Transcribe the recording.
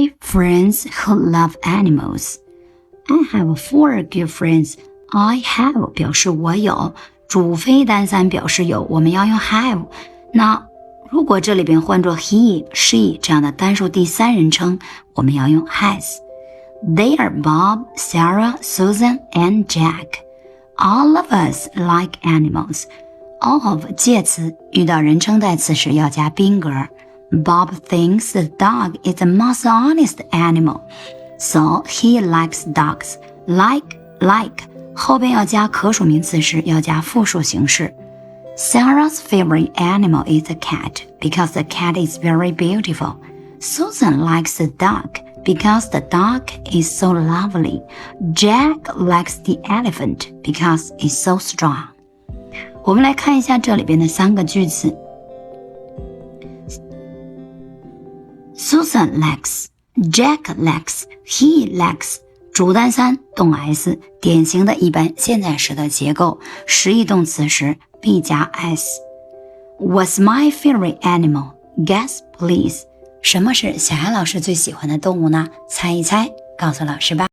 5 friends who love animals. I have 4 good friends. I have 表示我有，主非单三表示有，我们要用 have。那如果这里边换作 he、she 这样的单数第三人称，我们要用 has。They are Bob, Sarah, Susan, and Jack. All of us like animals. Of 介词遇到人称代词时要加宾格。Bob thinks the dog is the most honest animal, so he likes dogs. Like 后边要加可数名词时要加复数形式。Sarah's favorite animal is a cat because the cat is very beautiful. Susan likes the dog because the dog is so lovely. Jack likes the elephant because it's so strong. 我们来看一下这里边的3个句子。Susan likes, Jack likes, he likes. 主单三动 s， 典型的一般现在时的结构，实义动词时必加 s。 What's my favorite animal? Guess please. 什么是小雅老师最喜欢的动物呢？猜一猜，告诉老师吧。